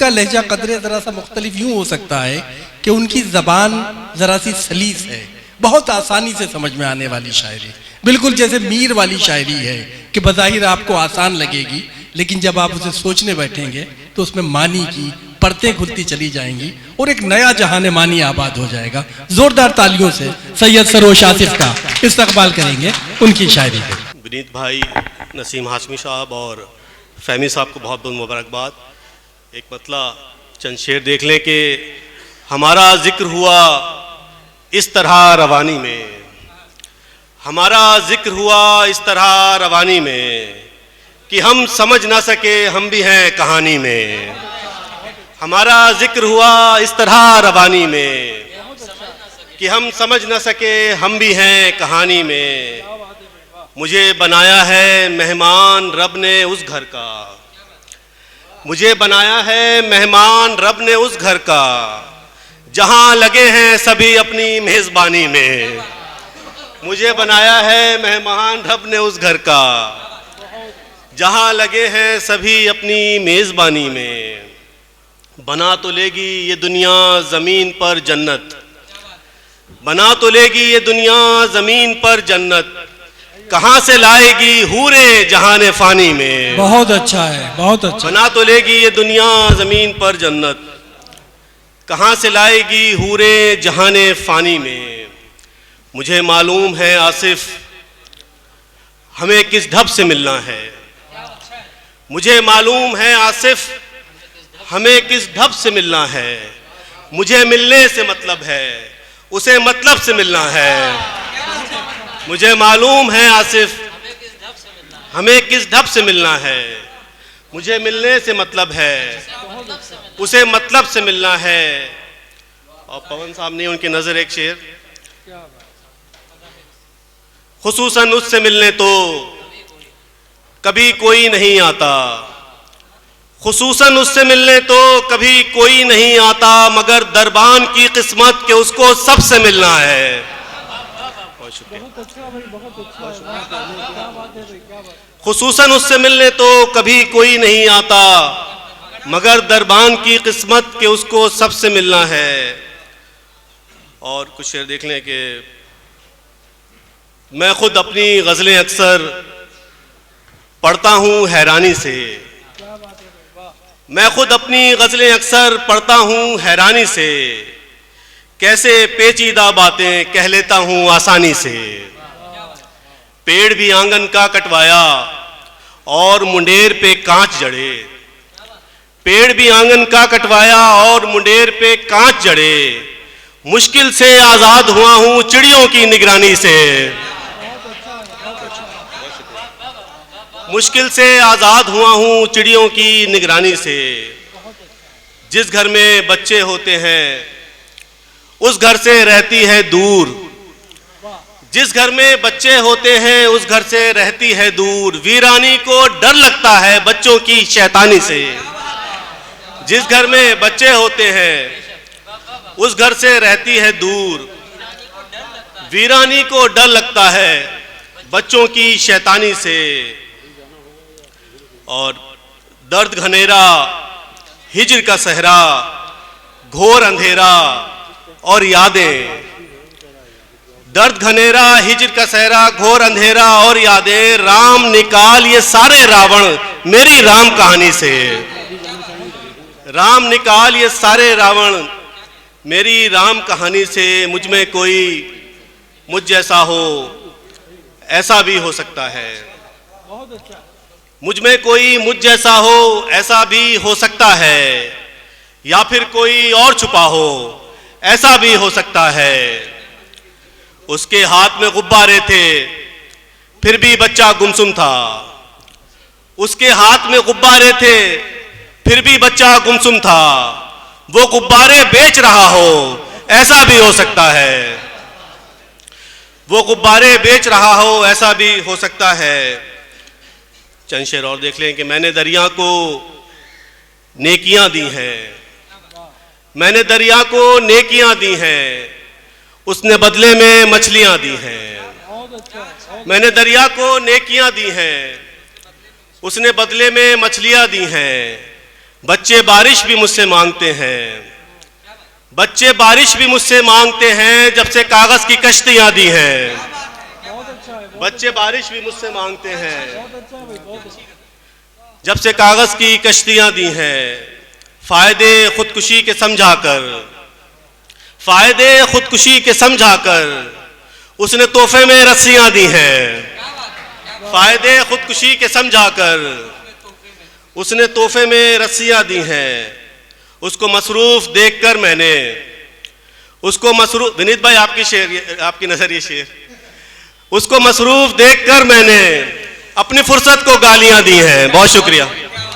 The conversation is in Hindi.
उनका लहजा कदरे ज़रा सा मुख्तलिफ यूँ हो सकता है कि उनकी ज़बान ज़रा सी सलीस है, बहुत आसानी से समझ में आने वाली शायरी, बिल्कुल जैसे मीर वाली शायरी है कि बज़ाहिर आपको आसान लगेगी, लेकिन जब आप उसे सोचने बैठेंगे तो उसमें मानी की परतें खुलती चली जाएंगी और एक नया जहान मानी आबाद हो जाएगा। जोरदार तालियों से सैयद सरोश आसिफ का इस्तकबाल करेंगे उनकी शायरी के। विनीत भाई, नसीम हाशमी साहब और फहमी साहब को बहुत बहुत मुबारकबाद। एक मतलब चंद शेर देख लें कि हमारा जिक्र हुआ इस तरह रवानी में, हमारा जिक्र हुआ इस तरह रवानी में कि हम समझ ना सके हम भी हैं कहानी में। हमारा जिक्र हुआ इस तरह रवानी में कि हम समझ ना सके हम भी हैं कहानी में। मुझे बनाया है मेहमान रब ने उस घर का, मुझे बनाया है मेहमान रब ने उस घर का, जहां लगे हैं सभी अपनी मेज़बानी में। मुझे बनाया है मेहमान रब ने उस घर का, जहां लगे हैं सभी अपनी मेज़बानी में। बना तो लेगी ये दुनिया ज़मीन पर जन्नत, बना तो लेगी ये दुनिया ज़मीन पर जन्नत, कहाँ से लाएगी हूरे जहाने फ़ानी में। बहुत अच्छा है, बहुत अच्छा। बना तो लेगी ये दुनिया ज़मीन पर जन्नत, कहाँ से लाएगी हूरे जहाने फ़ानी में। मुझे मालूम है आसिफ हमें किस ढब से मिलना है, मुझे मालूम है आसिफ हमें किस ढब से मिलना है। मुझे मिलने से मतलब है, उसे मतलब से मिलना है। मुझे मालूम है आसिफ हमें किस ढब से मिलना है। मुझे मिलने से मतलब है, उसे मतलब से मिलना है। और पवन साहब ने उनकी नज़र एक शेर, खुसूसन उससे मिलने तो कभी कोई नहीं आता, खुसूसन उससे मिलने तो कभी कोई नहीं आता, मगर दरबान की किस्मत के उसको सबसे मिलना है। खुसूसन उससे मिलने तो कभी कोई नहीं आता, मगर दरबान की किस्मत के उसको सबसे मिलना है। और कुछ शेर देख लें कि मैं खुद अपनी गज़लें अक्सर पढ़ता हूँ हैरानी से, मैं खुद अपनी गज़लें अक्सर पढ़ता हूँ हैरानी से, कैसे पेचीदा बातें कह लेता हूँ आसानी से। पेड़ भी आंगन का कटवाया और मुंडेर पे कांच जड़े, पेड़ भी आंगन का कटवाया और मुंडेर पे कांच जड़े, मुश्किल से आज़ाद हुआ हूँ चिड़ियों की निगरानी से। मुश्किल से आज़ाद हुआ हूँ चिड़ियों की निगरानी से। जिस घर में बच्चे होते हैं उस घर से रहती है दूर, जिस घर में बच्चे होते हैं उस घर से रहती है दूर, वीरानी को डर लगता है बच्चों की शैतानी से। जिस घर में बच्चे होते हैं उस घर से रहती है दूर, वीरानी को डर लगता है बच्चों की शैतानी से। और दर्द घनेरा हिज्र का सहरा, घोर अंधेरा और यादें, दर्द घनेरा हिज्र का सहरा, घोर अंधेरा और यादें, राम निकाल ये सारे रावण मेरी राम कहानी से। राम निकाल ये सारे रावण मेरी राम कहानी से। मुझ में कोई मुझ जैसा हो ऐसा भी हो सकता है, मुझ में कोई मुझ जैसा हो ऐसा भी हो सकता है, या फिर कोई और छुपा हो ऐसा भी हो सकता है। उसके हाथ में गुब्बारे थे फिर भी बच्चा गुमसुम था, उसके हाथ में गुब्बारे थे फिर भी बच्चा गुमसुम था, वो गुब्बारे बेच रहा हो ऐसा भी हो सकता है, वो गुब्बारे बेच रहा हो ऐसा भी हो सकता है। चंद शेर और देख लें कि मैंने दरिया को नेकियां दी हैं, मैंने दरिया को नेकियां दी हैं, उसने बदले में मछलियां दी हैं। मैंने दरिया को नेकियां दी हैं, उसने बदले में मछलियां दी हैं, बच्चे बारिश भी मुझसे मांगते हैं, बच्चे बारिश भी मुझसे मांगते हैं, जब से कागज की कश्तियां दी हैं। बच्चे बारिश भी मुझसे मांगते हैं, जब से कागज की कश्तियां दी हैं। फायदे खुदकुशी के समझाकर, फायदे खुदकुशी के समझाकर उसने तोहफे में रस्सियां दी हैं। फायदे खुदकुशी के समझाकर उसने तोहफे में रस्सियां दी हैं। उसको मसरूफ देखकर मैंने, उसको मसरूफ, विनीत भाई आपकी शेर, आपकी नजर ये शेर, उसको मसरूफ देखकर मैंने अपनी फुर्सत को गालियां दी हैं। बहुत शुक्रिया।